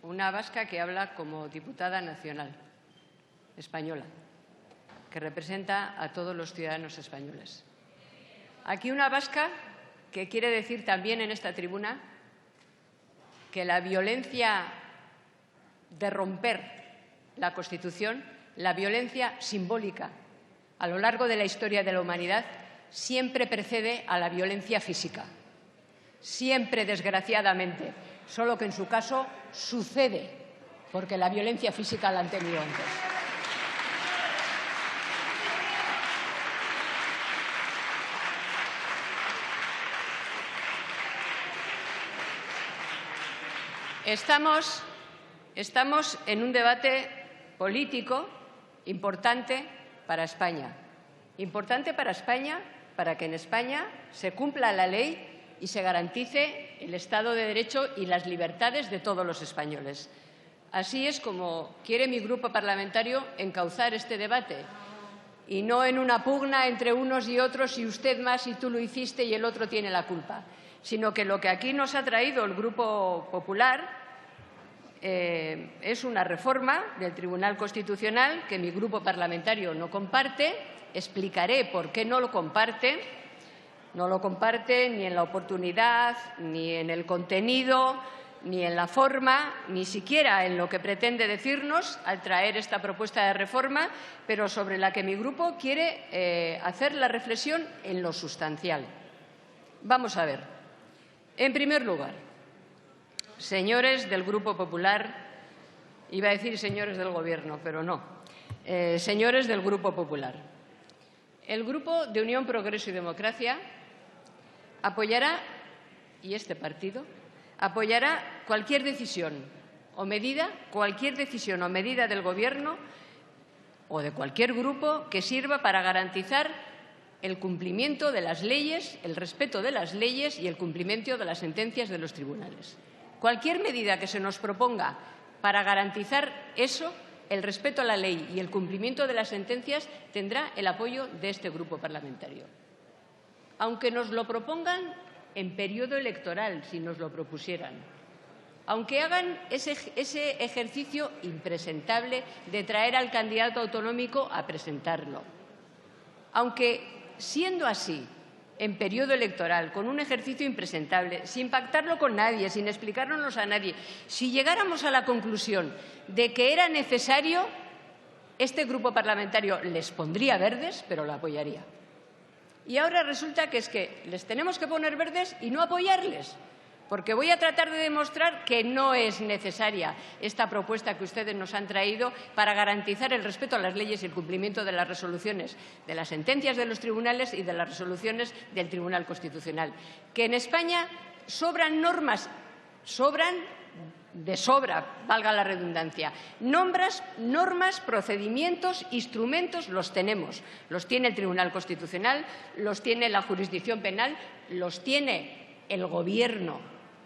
una vasca que habla como diputada nacional española, que representa a todos los ciudadanos españoles. Aquí una vasca que quiere decir también en esta tribuna que la violencia de romper la Constitución, la violencia simbólica a lo largo de la historia de la humanidad, siempre precede a la violencia física. Siempre, desgraciadamente, solo que en su caso sucede porque la violencia física la han tenido antes. Estamos en un debate político importante para España. Importante para España, para que en España se cumpla la ley y se garantice el Estado de Derecho y las libertades de todos los españoles. Así es como quiere mi grupo parlamentario encauzar este debate, y no en una pugna entre unos y otros, y usted más y tú lo hiciste y el otro tiene la culpa, sino que lo que aquí nos ha traído el Grupo Popular es una reforma del Tribunal Constitucional que mi grupo parlamentario no comparte. Explicaré por qué no lo comparte. No lo comparte ni en la oportunidad, ni en el contenido, ni en la forma, ni siquiera en lo que pretende decirnos al traer esta propuesta de reforma, pero sobre la que mi grupo quiere hacer la reflexión en lo sustancial. Vamos a ver. En primer lugar, señores del Grupo Popular, iba a decir señores del Gobierno, pero no, señores del Grupo Popular, el Grupo de Unión, Progreso y Democracia apoyará, y este partido apoyará cualquier decisión o medida del Gobierno o de cualquier grupo que sirva para garantizar el cumplimiento de las leyes, el respeto de las leyes y el cumplimiento de las sentencias de los tribunales. Cualquier medida que se nos proponga para garantizar eso, el respeto a la ley y el cumplimiento de las sentencias, tendrá el apoyo de este grupo parlamentario. Aunque nos lo propongan en periodo electoral, si nos lo propusieran, aunque hagan ese ejercicio impresentable de traer al candidato autonómico a presentarlo, aunque, siendo así, en periodo electoral, con un ejercicio impresentable, sin pactarlo con nadie, sin explicárnoslo a nadie, si llegáramos a la conclusión de que era necesario, este grupo parlamentario les pondría verdes, pero lo apoyaría. Y ahora resulta que es que les tenemos que poner verdes y no apoyarles, porque voy a tratar de demostrar que no es necesaria esta propuesta que ustedes nos han traído para garantizar el respeto a las leyes y el cumplimiento de las resoluciones, de las sentencias de los tribunales y de las resoluciones del Tribunal Constitucional. Que en España sobran normas, sobran de sobra, valga la redundancia. Normas, procedimientos, instrumentos los tenemos. Los tiene el Tribunal Constitucional, los tiene la jurisdicción penal, los tiene el Gobierno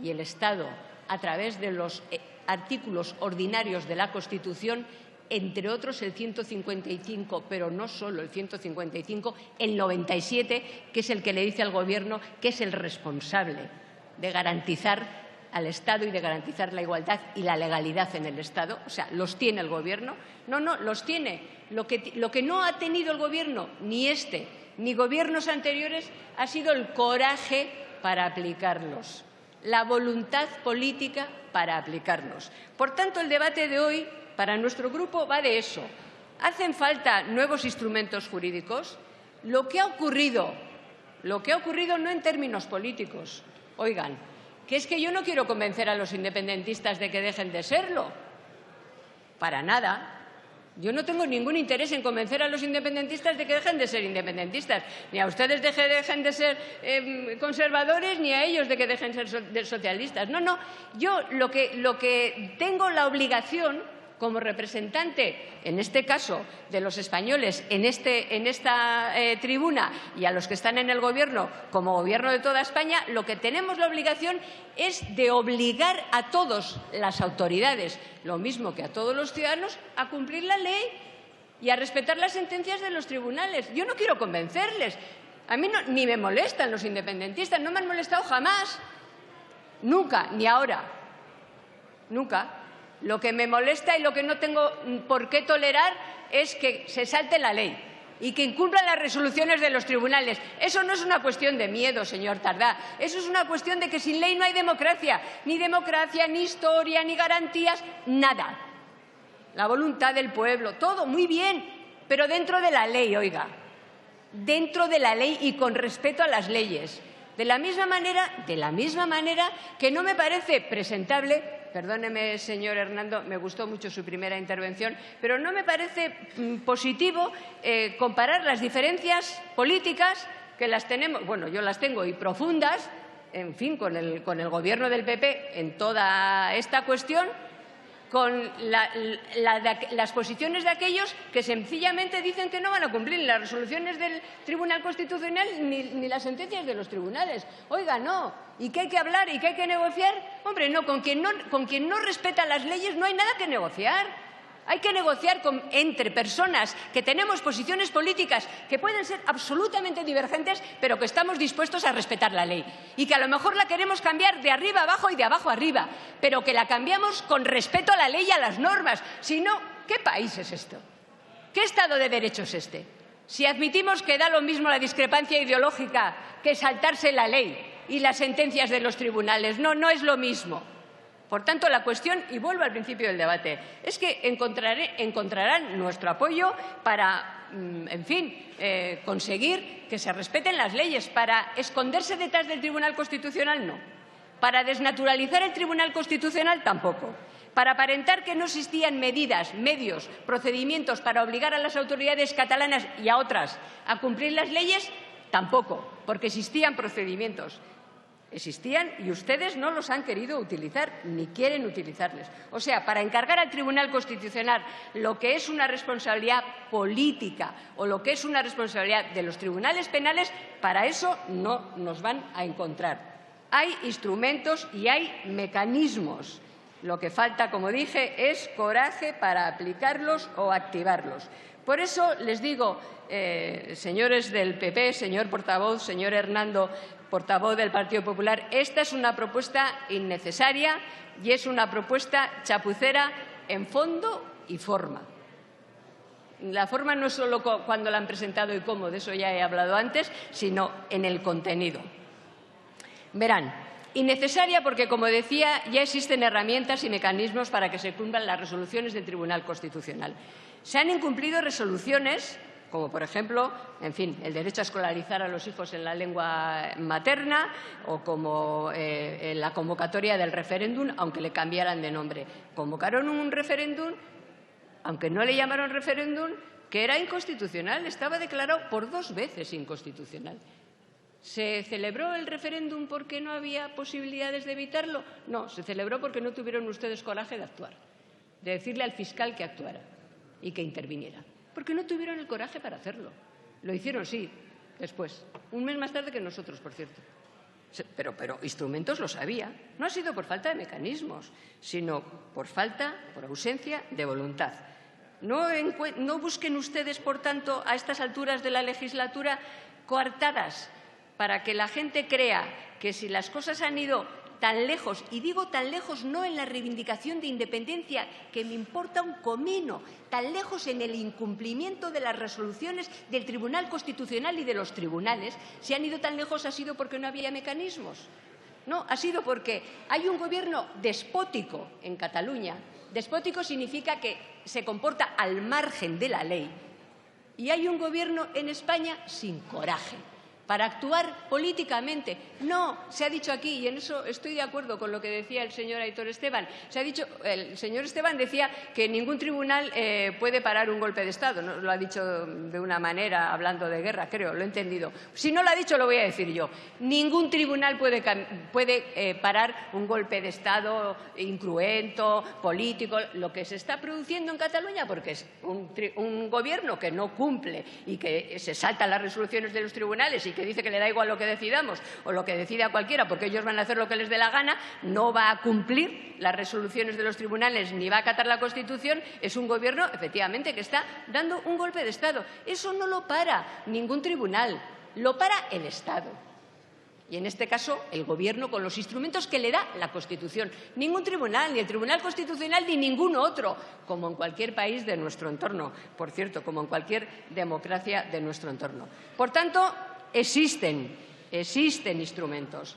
y el Estado a través de los artículos ordinarios de la Constitución, entre otros el 155, pero no solo el 155, el 97, que es el que le dice al Gobierno que es el responsable de garantizar al Estado y de garantizar la igualdad y la legalidad en el Estado. O sea, ¿los tiene el Gobierno? No, los tiene. Lo que no ha tenido el Gobierno, ni este ni gobiernos anteriores, ha sido el coraje para aplicarlos, la voluntad política para aplicarlos. Por tanto, el debate de hoy para nuestro grupo va de eso. ¿Hacen falta nuevos instrumentos jurídicos? Lo que ha ocurrido no en términos políticos. Oigan, que es que yo no quiero convencer a los independentistas de que dejen de serlo. Para nada. Yo no tengo ningún interés en convencer a los independentistas de que dejen de ser independentistas, ni a ustedes de que dejen de ser conservadores, ni a ellos de que dejen de ser socialistas. No, yo lo que tengo la obligación como representante, en este caso, de los españoles en esta tribuna y a los que están en el Gobierno como Gobierno de toda España, lo que tenemos la obligación es de obligar a todas las autoridades, lo mismo que a todos los ciudadanos, a cumplir la ley y a respetar las sentencias de los tribunales. Yo no quiero convencerles. A mí ni me molestan los independentistas, no me han molestado jamás, nunca, ni ahora, nunca. Lo que me molesta y lo que no tengo por qué tolerar es que se salte la ley y que incumplan las resoluciones de los tribunales. Eso no es una cuestión de miedo, señor Tardá. Eso es una cuestión de que sin ley no hay democracia. Ni democracia, ni historia, ni garantías, nada. La voluntad del pueblo, todo muy bien, pero dentro de la ley, oiga. Dentro de la ley y con respeto a las leyes. De la misma manera que no me parece presentable, perdóneme, señor Hernando, me gustó mucho su primera intervención, pero no me parece positivo comparar las diferencias políticas que las tenemos, bueno, yo las tengo y profundas, en fin, con el Gobierno del PP en toda esta cuestión, con las posiciones de aquellos que sencillamente dicen que no van a cumplir ni las resoluciones del Tribunal Constitucional ni las sentencias de los tribunales. Oiga, no, y que hay que hablar y que hay que negociar. Hombre, no, con quien no respeta las leyes no hay nada que negociar. Hay que negociar entre personas que tenemos posiciones políticas que pueden ser absolutamente divergentes, pero que estamos dispuestos a respetar la ley. Y que a lo mejor la queremos cambiar de arriba abajo y de abajo arriba, pero que la cambiamos con respeto a la ley y a las normas. Si no, ¿qué país es esto? ¿Qué Estado de Derecho es este? Si admitimos que da lo mismo la discrepancia ideológica que saltarse la ley y las sentencias de los tribunales. No, no es lo mismo. Por tanto, la cuestión, y vuelvo al principio del debate, es que encontrarán nuestro apoyo para, en fin, conseguir que se respeten las leyes. Para esconderse detrás del Tribunal Constitucional, no. Para desnaturalizar el Tribunal Constitucional, tampoco. Para aparentar que no existían medidas, medios, procedimientos para obligar a las autoridades catalanas y a otras a cumplir las leyes, tampoco, porque existían procedimientos. Existían y ustedes no los han querido utilizar ni quieren utilizarles. O sea, para encargar al Tribunal Constitucional lo que es una responsabilidad política o lo que es una responsabilidad de los tribunales penales, para eso no nos van a encontrar. Hay instrumentos y hay mecanismos. Lo que falta, como dije, es coraje para aplicarlos o activarlos. Por eso les digo, señores del PP, señor portavoz, señor Hernando, portavoz del Partido Popular, esta es una propuesta innecesaria y es una propuesta chapucera en fondo y forma. La forma no es solo cuando la han presentado y cómo, de eso ya he hablado antes, sino en el contenido. Verán, innecesaria porque, como decía, ya existen herramientas y mecanismos para que se cumplan las resoluciones del Tribunal Constitucional. Se han incumplido resoluciones como, por ejemplo, en fin, el derecho a escolarizar a los hijos en la lengua materna o como la convocatoria del referéndum, aunque le cambiaran de nombre. Convocaron un referéndum, aunque no le llamaron referéndum, que era inconstitucional, estaba declarado por 2 veces inconstitucional. ¿Se celebró el referéndum porque no había posibilidades de evitarlo? No, se celebró porque no tuvieron ustedes coraje de actuar, de decirle al fiscal que actuara y que interviniera. Porque no tuvieron el coraje para hacerlo. Lo hicieron, sí, después. Un mes más tarde que nosotros, por cierto. Pero instrumentos los había. No ha sido por falta de mecanismos, sino por ausencia de voluntad. No busquen ustedes, por tanto, a estas alturas de la legislatura, coartadas para que la gente crea que si las cosas han ido tan lejos, y digo tan lejos no en la reivindicación de independencia, que me importa un comino, tan lejos en el incumplimiento de las resoluciones del Tribunal Constitucional y de los tribunales, si han ido tan lejos ha sido porque no había mecanismos. No, ha sido porque hay un gobierno despótico en Cataluña. Despótico significa que se comporta al margen de la ley. Y hay un gobierno en España sin coraje para actuar políticamente. No, se ha dicho aquí, y en eso estoy de acuerdo con lo que decía el señor Aitor Esteban, el señor Esteban decía que ningún tribunal puede parar un golpe de Estado. No lo ha dicho de una manera, hablando de guerra, creo, lo he entendido. Si no lo ha dicho, lo voy a decir yo. Ningún tribunal puede parar un golpe de Estado incruento, político, lo que se está produciendo en Cataluña, porque es un gobierno que no cumple y que se salta las resoluciones de los tribunales y que dice que le da igual lo que decidamos o lo que decida cualquiera porque ellos van a hacer lo que les dé la gana, no va a cumplir las resoluciones de los tribunales ni va a acatar la Constitución, es un gobierno, efectivamente, que está dando un golpe de Estado. Eso no lo para ningún tribunal, lo para el Estado. Y en este caso, el Gobierno con los instrumentos que le da la Constitución. Ningún tribunal, ni el Tribunal Constitucional, ni ningún otro, como en cualquier país de nuestro entorno, por cierto, como en cualquier democracia de nuestro entorno. Por tanto, existen instrumentos.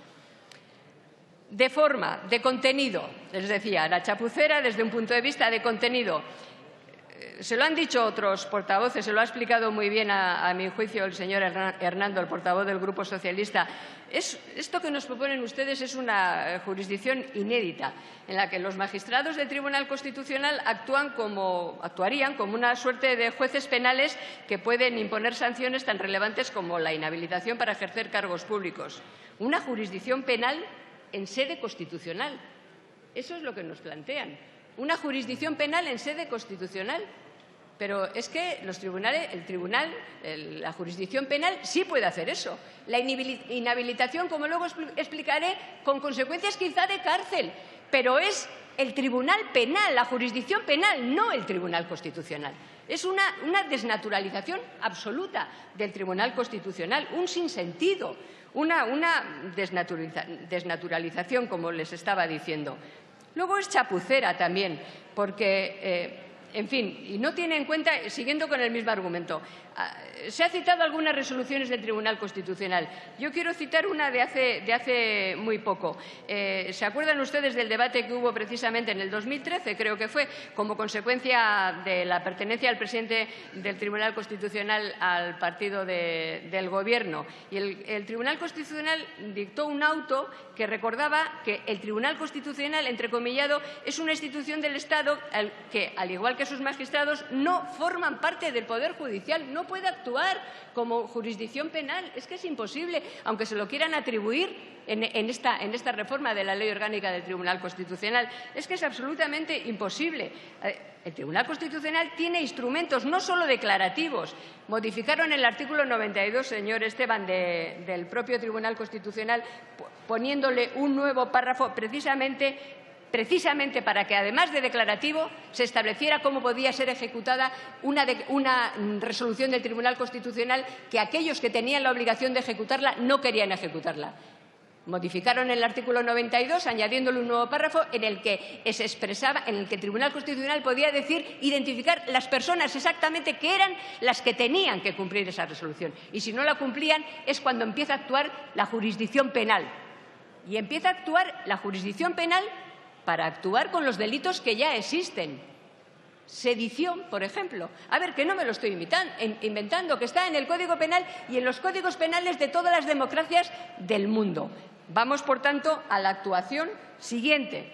De forma, de contenido, les decía, la chapucera desde un punto de vista de contenido. Se lo han dicho otros portavoces, se lo ha explicado muy bien a mi juicio el señor Hernando, el portavoz del Grupo Socialista. Esto que nos proponen ustedes es una jurisdicción inédita, en la que los magistrados del Tribunal Constitucional actuarían como una suerte de jueces penales que pueden imponer sanciones tan relevantes como la inhabilitación para ejercer cargos públicos. Una jurisdicción penal en sede constitucional. Eso es lo que nos plantean. Una jurisdicción penal en sede constitucional. Pero es que la jurisdicción penal sí puede hacer eso. La inhabilitación, como luego explicaré, con consecuencias quizá de cárcel. Pero es el Tribunal Penal, la jurisdicción penal, no el Tribunal Constitucional. Es una desnaturalización absoluta del Tribunal Constitucional, un sinsentido, una desnaturalización, como les estaba diciendo. Luego es chapucera también, porque, en fin, y no tiene en cuenta, siguiendo con el mismo argumento, se ha citado algunas resoluciones del Tribunal Constitucional. Yo quiero citar una de hace muy poco. ¿Se acuerdan ustedes del debate que hubo precisamente en el 2013, creo que fue, como consecuencia de la pertenencia al presidente del Tribunal Constitucional al partido del Gobierno? Y el Tribunal Constitucional dictó un auto que recordaba que el Tribunal Constitucional, entrecomillado, es una institución del Estado que, al igual que sus magistrados, no forman parte del Poder Judicial, no puede actuar como jurisdicción penal. Es que es imposible, aunque se lo quieran atribuir en esta reforma de la Ley Orgánica del Tribunal Constitucional. Es que es absolutamente imposible. El Tribunal Constitucional tiene instrumentos no solo declarativos. Modificaron el artículo 92, señor Esteban, del propio Tribunal Constitucional, poniéndole un nuevo párrafo precisamente para que, además de declarativo, se estableciera cómo podía ser ejecutada una resolución del Tribunal Constitucional que aquellos que tenían la obligación de ejecutarla no querían ejecutarla. Modificaron el artículo 92, añadiéndole un nuevo párrafo en el que se expresaba, en el que el Tribunal Constitucional podía identificar las personas exactamente que eran las que tenían que cumplir esa resolución. Y si no la cumplían, es cuando empieza a actuar la jurisdicción penal. Y empieza a actuar la jurisdicción penal para actuar con los delitos que ya existen. Sedición, por ejemplo. A ver, que no me lo estoy inventando, que está en el Código Penal y en los códigos penales de todas las democracias del mundo. Vamos, por tanto, a la actuación siguiente.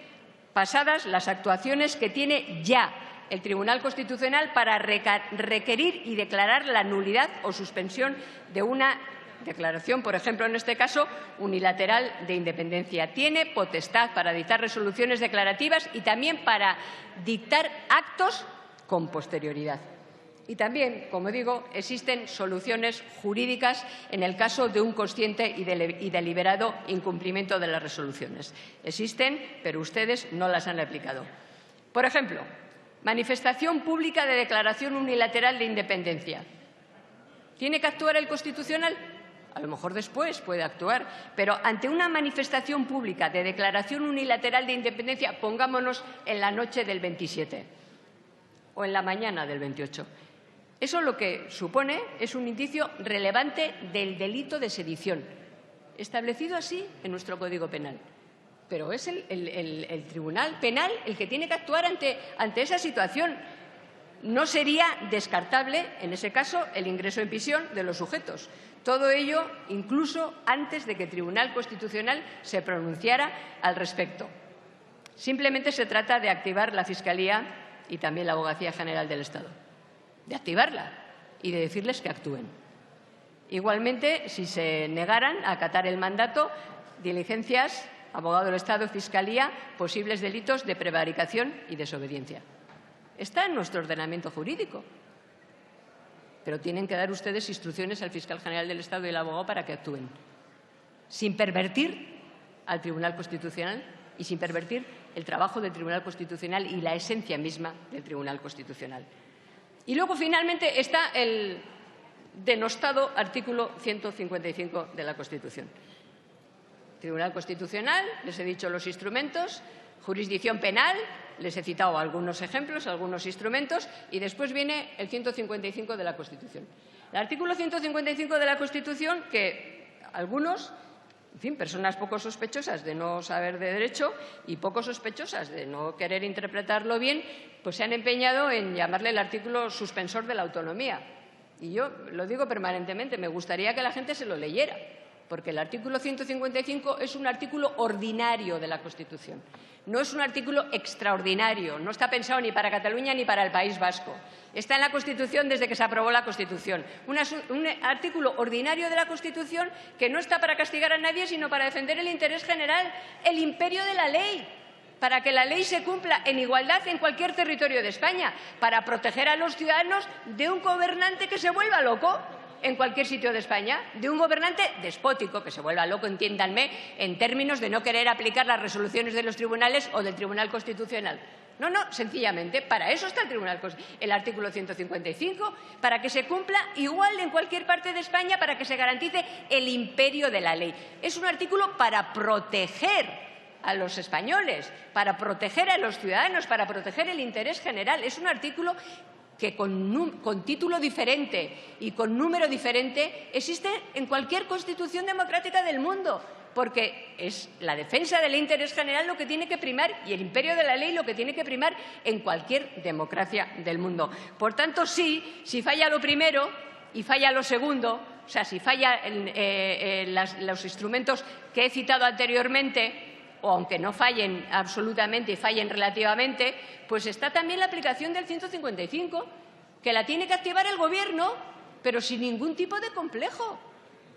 Pasadas las actuaciones que tiene ya el Tribunal Constitucional para requerir y declarar la nulidad o suspensión de una declaración, por ejemplo, en este caso, unilateral de independencia. Tiene potestad para dictar resoluciones declarativas y también para dictar actos con posterioridad. Y también, como digo, existen soluciones jurídicas en el caso de un consciente y deliberado incumplimiento de las resoluciones. Existen, pero ustedes no las han aplicado. Por ejemplo, manifestación pública de declaración unilateral de independencia. ¿Tiene que actuar el Constitucional? A lo mejor después puede actuar, pero ante una manifestación pública de declaración unilateral de independencia, pongámonos en la noche del 27 o en la mañana del 28. Eso lo que supone es un indicio relevante del delito de sedición, establecido así en nuestro Código Penal. Pero es el Tribunal Penal el que tiene que actuar ante esa situación. No sería descartable, en ese caso, el ingreso en prisión de los sujetos. Todo ello incluso antes de que el Tribunal Constitucional se pronunciara al respecto. Simplemente se trata de activar la Fiscalía y también la Abogacía General del Estado. De activarla y de decirles que actúen. Igualmente, si se negaran a acatar el mandato, diligencias, abogado del Estado, Fiscalía, posibles delitos de prevaricación y desobediencia. Está en nuestro ordenamiento jurídico. Pero tienen que dar ustedes instrucciones al fiscal general del Estado y al abogado para que actúen, sin pervertir al Tribunal Constitucional y sin pervertir el trabajo del Tribunal Constitucional y la esencia misma del Tribunal Constitucional. Y luego, finalmente, está el denostado artículo 155 de la Constitución. Tribunal Constitucional, les he dicho los instrumentos, jurisdicción penal, les he citado algunos ejemplos, algunos instrumentos, y después viene el 155 de la Constitución. El artículo 155 de la Constitución, que algunos, en fin, personas poco sospechosas de no saber de derecho y poco sospechosas de no querer interpretarlo bien, pues se han empeñado en llamarle el artículo suspensor de la autonomía. Y yo lo digo permanentemente, me gustaría que la gente se lo leyera, porque el artículo 155 es un artículo ordinario de la Constitución. No es un artículo extraordinario, no está pensado ni para Cataluña ni para el País Vasco. Está en la Constitución desde que se aprobó la Constitución. Un artículo ordinario de la Constitución que no está para castigar a nadie, sino para defender el interés general, el imperio de la ley, para que la ley se cumpla en igualdad en cualquier territorio de España, para proteger a los ciudadanos de un gobernante que se vuelva loco en cualquier sitio de España, de un gobernante despótico, que se vuelva loco, entiéndanme, en términos de no querer aplicar las resoluciones de los tribunales o del Tribunal Constitucional. No, sencillamente, para eso está el artículo 155, para que se cumpla igual en cualquier parte de España, para que se garantice el imperio de la ley. Es un artículo para proteger a los españoles, para proteger a los ciudadanos, para proteger el interés general. Es un artículo que con título diferente y con número diferente existe en cualquier constitución democrática del mundo, porque es la defensa del interés general lo que tiene que primar y el imperio de la ley lo que tiene que primar en cualquier democracia del mundo. Por tanto, sí, si falla lo primero y falla lo segundo, o sea, si falla los instrumentos que he citado anteriormente, o aunque no fallen absolutamente y fallen relativamente, pues está también la aplicación del 155, que la tiene que activar el Gobierno, pero sin ningún tipo de complejo,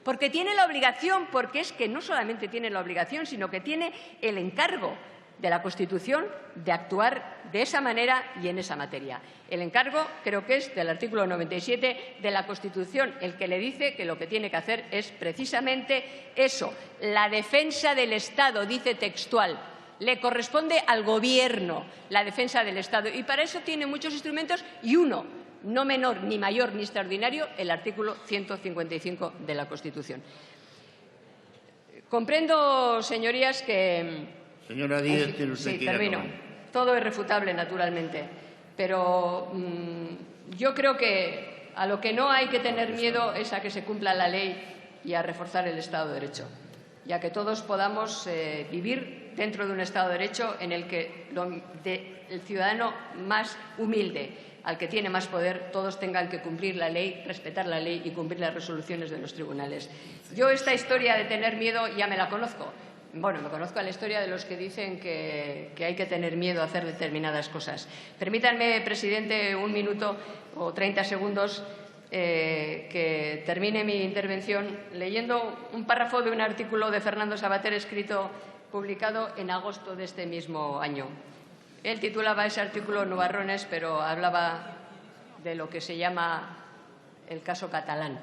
porque tiene la obligación, porque es que no solamente tiene la obligación, sino que tiene el encargo de la Constitución de actuar de esa manera y en esa materia. El encargo creo que es del artículo 97 de la Constitución, el que le dice que lo que tiene que hacer es precisamente eso, la defensa del Estado, dice textual. Le corresponde al Gobierno la defensa del Estado y para eso tiene muchos instrumentos y uno, no menor, ni mayor, ni extraordinario, el artículo 155 de la Constitución. Comprendo, señorías, que… Señora Díez, tiene usted que ir termino. Todo es refutable, naturalmente, pero yo creo que a lo que no hay que tener miedo es a que se cumpla la ley y a reforzar el Estado de Derecho, y a que todos podamos vivir dentro de un Estado de Derecho en el que el ciudadano más humilde, al que tiene más poder, todos tengan que cumplir la ley, respetar la ley y cumplir las resoluciones de los tribunales. Yo esta historia de tener miedo ya me la conozco. Bueno, me conozco a la historia de los que dicen que hay que tener miedo a hacer determinadas cosas. Permítanme, presidente, un minuto o 30 segundos que termine mi intervención leyendo un párrafo de un artículo de Fernando Savater publicado en agosto de este mismo año. Él titulaba ese artículo Nubarrones, pero hablaba de lo que se llama el caso catalán.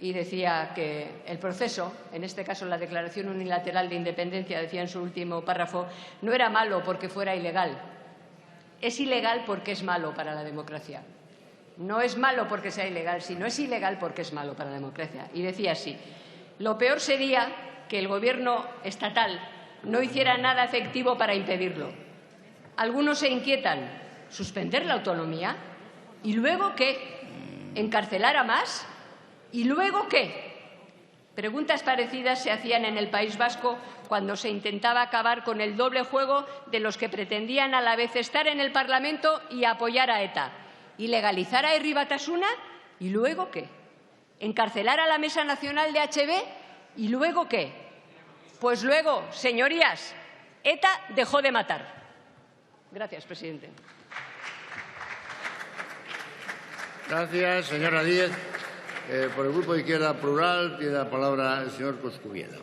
Y decía que el proceso, en este caso la declaración unilateral de independencia, decía en su último párrafo, no era malo porque fuera ilegal. Es ilegal porque es malo para la democracia. No es malo porque sea ilegal, sino es ilegal porque es malo para la democracia. Y decía así, lo peor sería que el Gobierno estatal no hiciera nada efectivo para impedirlo. Algunos se inquietan, ¿suspender la autonomía? ¿Y luego qué? ¿Encarcelar a más? ¿Y luego qué? Preguntas parecidas se hacían en el País Vasco cuando se intentaba acabar con el doble juego de los que pretendían a la vez estar en el Parlamento y apoyar a ETA. ¿Y legalizar a Herri Batasuna? ¿Y luego qué? ¿Encarcelar a la Mesa Nacional de HB? ¿Y luego qué? Pues luego, señorías, ETA dejó de matar. Gracias, presidente. Gracias, señora Díez. Por el Grupo de Izquierda Plural tiene la palabra el señor Coscubiela.